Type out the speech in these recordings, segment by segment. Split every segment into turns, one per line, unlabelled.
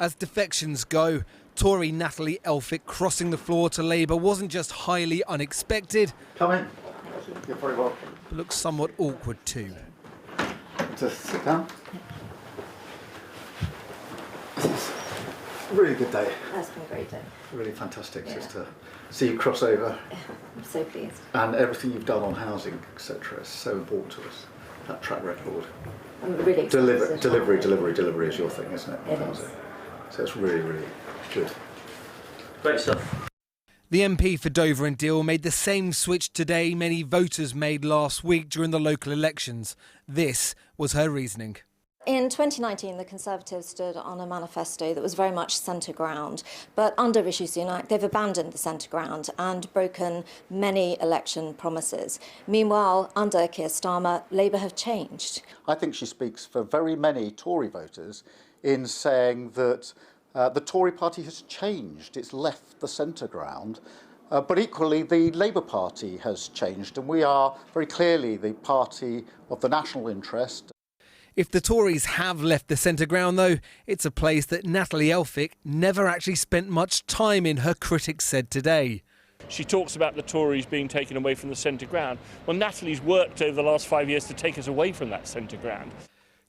As defections go, Tory Natalie Elphicke crossing the floor to Labour wasn't just highly unexpected.
Come in. You're very welcome.
But looks somewhat awkward too.
Just sit down. It's a really good day.
That's been a great day.
Really fantastic just to see you cross over.
I'm so pleased.
And everything you've done on housing, etc. is so important to us. That track record.
I'm really excited.
Delivery is your thing, isn't it?
It is.
So it's really, really good.
Great stuff.
The MP for Dover and Deal made the same switch today many voters made last week during the local elections. This was her reasoning.
In 2019, the Conservatives stood on a manifesto that was very much centre ground. But under Rishi Sunak, they've abandoned the centre ground and broken many election promises. Meanwhile, under Keir Starmer, Labour have changed.
I think she speaks for very many Tory voters in saying that the Tory party has changed. It's left the centre ground. But equally, the Labour Party has changed, and we are very clearly the party of the national interest.
If the Tories have left the centre ground, though, it's a place that Natalie Elphicke never actually spent much time in, her critics said today.
She talks about the Tories being taken away from the centre ground. Well, Natalie's worked over the last 5 years to take us away from that centre ground.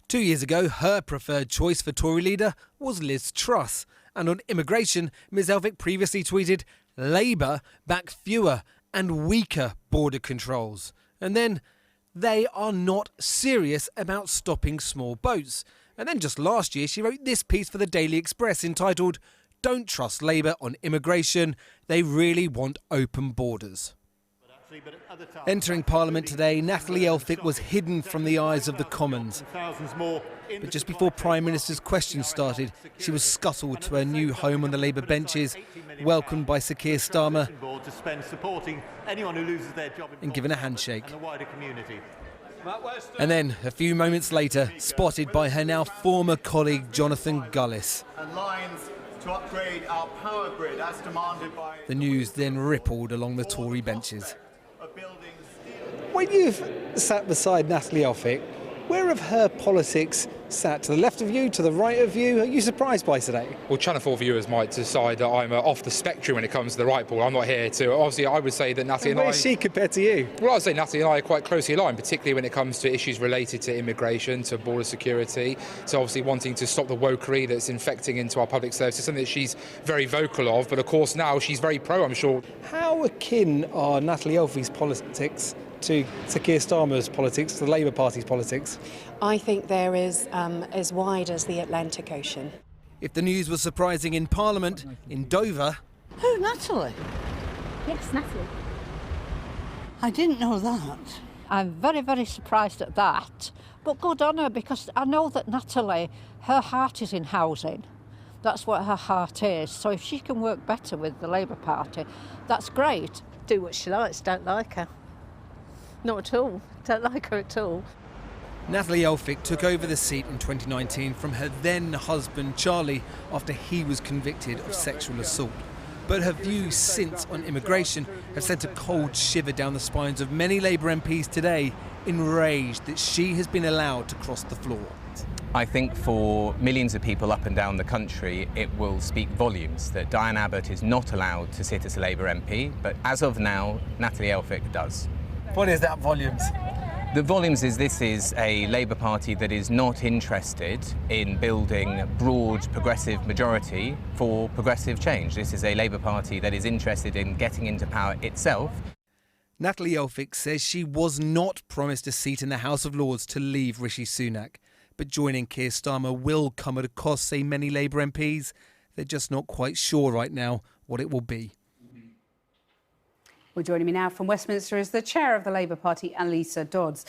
2 years ago, her preferred choice for Tory leader was Liz Truss. And on immigration, Ms Elphicke previously tweeted, Labour back fewer and weaker border controls. And then, they are not serious about stopping small boats. And then just last year, she wrote this piece for the Daily Express entitled, Don't Trust Labour on Immigration, They Really Want Open Borders. Entering Parliament today, Natalie Elphicke was hidden from the eyes of the Commons. But just before Prime Minister's questions started, she was scuttled to her new home on the Labour benches, welcomed by Sir Keir Starmer and given a handshake. And then, a few moments later, spotted by her now former colleague Jonathan Gullis.
To upgrade our power grid as demanded by...
The news then rippled along the Tory benches. When you've sat beside Natalie Elphicke, where have her politics sat? To the left of you, to the right of you? Are you surprised by today?
Well, Channel 4 viewers might decide that I'm off the spectrum when it comes to the right ball. I'm not here to... Obviously, I would say that Natalie and I...
Where is she compared to you?
Well, I'd say Natalie and I are quite closely aligned, particularly when it comes to issues related to immigration, to border security, to obviously wanting to stop the wokery that's infecting into our public services, something that she's very vocal of. But, of course, now she's very pro, I'm sure.
How akin are Natalie Elphicke's politics to Keir Starmer's politics, to the Labour Party's politics?
I think they're as wide as the Atlantic Ocean.
If the news was surprising in Parliament, in Dover...
Who, Natalie?
Yes, Natalie.
I didn't know that.
I'm very, very surprised at that. But good on her, because I know that Natalie, her heart is in housing. That's what her heart is. So if she can work better with the Labour Party, that's great.
Do what she likes, don't like her. Not at all. Don't like her at all.
Natalie Elphicke took over the seat in 2019 from her then husband Charlie after he was convicted of sexual assault. But her views since on immigration have sent a cold shiver down the spines of many Labour MPs today, enraged that she has been allowed to cross the floor.
I think for millions of people up and down the country, it will speak volumes that Diane Abbott is not allowed to sit as a Labour MP, but as of now, Natalie Elphicke does.
What is that, volumes?
The volumes is this is a Labour Party that is not interested in building broad progressive majority for progressive change. This is a Labour Party that is interested in getting into power itself.
Natalie Elphicke says she was not promised a seat in the House of Lords to leave Rishi Sunak. But joining Keir Starmer will come at a cost, say many Labour MPs. They're just not quite sure right now what it will be.
Well, joining me now from Westminster is the chair of the Labour Party, Anneliese Dodds.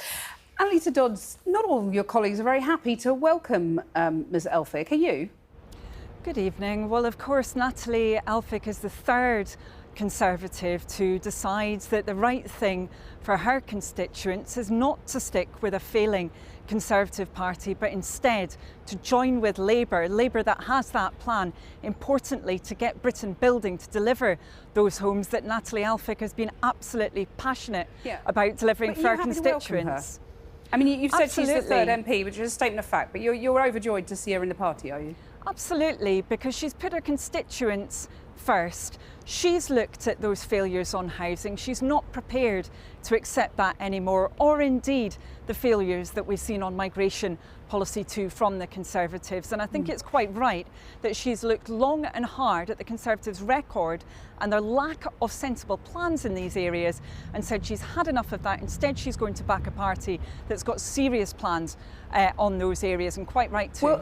Anneliese Dodds, not all your colleagues are very happy to welcome Ms Elphicke. Are you?
Good evening. Well, of course, Natalie Elphicke is the third Conservative to decide that the right thing for her constituents is not to stick with a failing Conservative Party, but instead to join with Labour that has that plan, importantly, to get Britain building, to deliver those homes that Natalie Elphicke has been absolutely passionate about delivering for our constituents.
I mean, you've said
Absolutely.
she's the third MP, which is a statement of fact, but you're overjoyed to see her in the party, are you?
Absolutely, because she's put her constituents first. She's looked at those failures on housing. She's not prepared to accept that anymore, or indeed the failures that we've seen on migration policy too from the Conservatives. And I think it's quite right that she's looked long and hard at the Conservatives' record and their lack of sensible plans in these areas and said she's had enough of that. Instead, she's going to back a party that's got serious plans on those areas, and quite right too.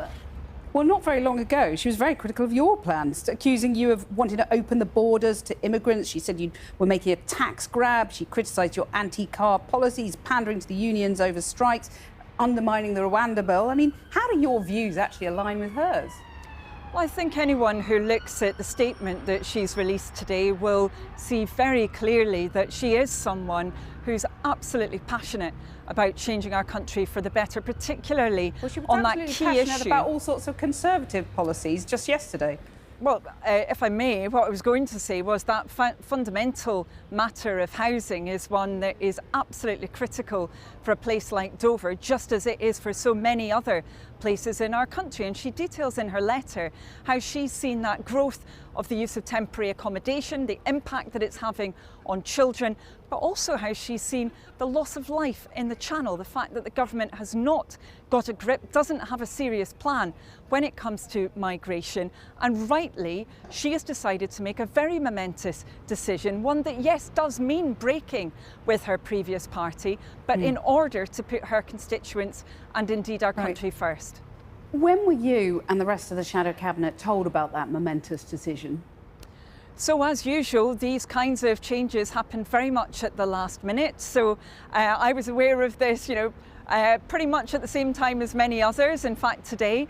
Well, not very long ago, she was very critical of your plans, accusing you of wanting to open the borders to immigrants. She said you were making a tax grab. She criticised your anti-car policies, pandering to the unions over strikes, undermining the Rwanda bill. I mean, how do your views actually align with hers?
Well, I think anyone who looks at the statement that she's released today will see very clearly that she is someone who's absolutely passionate about changing our country for the better, particularly on that key issue.
About all sorts of Conservative policies just yesterday.
Well, if I may, what I was going to say was that fundamental matter of housing is one that is absolutely critical for a place like Dover, just as it is for so many other places in our country. And she details in her letter how she's seen that growth of the use of temporary accommodation, the impact that it's having on children, but also how she's seen the loss of life in the Channel, the fact that the government has not got a grip, doesn't have a serious plan when it comes to migration. And rightly, she has decided to make a very momentous decision, one that, yes, does mean breaking with her previous party, but in order to put her constituents and indeed our country first.
When were you and the rest of the Shadow Cabinet told about that momentous decision?
So as usual, these kinds of changes happen very much at the last minute. So I was aware of this, pretty much at the same time as many others. In fact, today,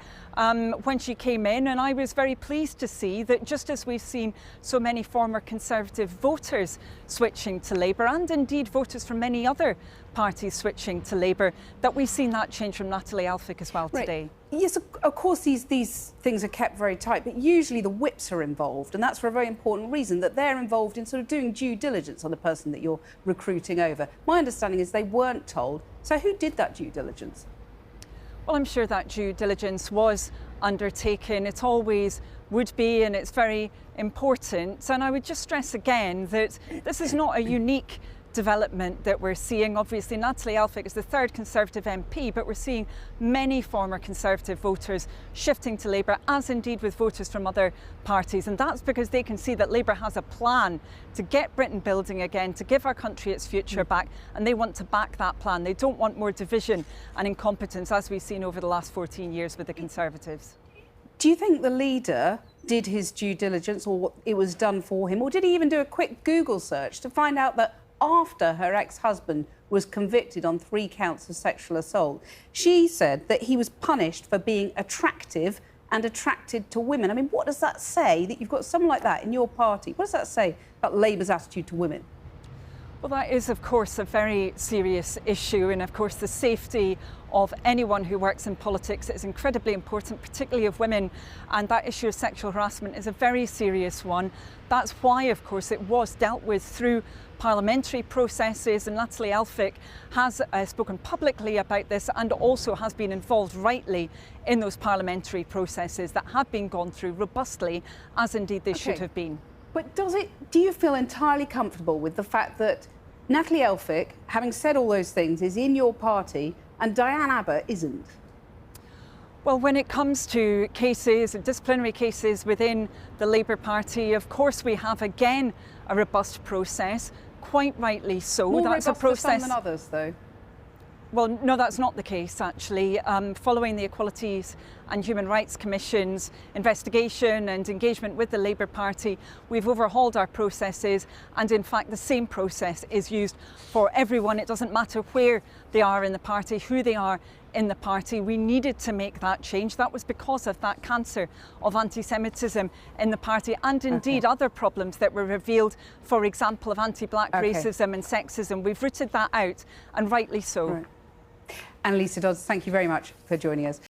when she came in, and I was very pleased to see that just as we've seen so many former Conservative voters switching to Labour, and indeed voters from many other parties switching to Labour, that we've seen that change from Natalie Elphicke as well today.
Yes, of course these things are kept very tight, but usually the whips are involved, and that's for a very important reason, that they're involved in sort of doing due diligence on the person that you're recruiting over. My understanding is they weren't told. So who did that due diligence?
Well, I'm sure that due diligence was undertaken. It always would be, and it's very important. And I would just stress again that this is not a unique development that we're seeing. Obviously, Natalie Elphicke is the third Conservative MP, but we're seeing many former Conservative voters shifting to Labour, as indeed with voters from other parties. And that's because they can see that Labour has a plan to get Britain building again, to give our country its future back, and they want to back that plan. They don't want more division and incompetence, as we've seen over the last 14 years with the Conservatives.
Do you think the leader did his due diligence, or it was done for him, or did he even do a quick Google search to find out that after her ex-husband was convicted on 3 counts of sexual assault, she said that he was punished for being attractive and attracted to women? I mean, what does that say, that you've got someone like that in your party? What does that say about Labour's attitude to women?
Well, that is, of course, a very serious issue, and of course the safety of anyone who works in politics is incredibly important, particularly of women, and that issue of sexual harassment is a very serious one. That's why, of course, it was dealt with through parliamentary processes, and Natalie Elphicke has spoken publicly about this and also has been involved rightly in those parliamentary processes that have been gone through robustly, as indeed they should have been.
But do you feel entirely comfortable with the fact that Natalie Elphicke, having said all those things, is in your party and Diane Abbott isn't?
Well, when it comes to cases, disciplinary cases within the Labour Party, of course we have again a robust process, quite rightly so.
More
That's a process
for some than others, though.
Well, no, that's not the case, actually. Following the Equalities and Human Rights Commission's investigation and engagement with the Labour Party, we've overhauled our processes, and in fact the same process is used for everyone. It doesn't matter where they are in the party, who they are in the party. We needed to make that change. That was because of that cancer of anti-Semitism in the party, and indeed other problems that were revealed, for example, of anti-black racism and sexism. We've rooted that out, and rightly so.
Anneliese Dodds, thank you very much for joining us.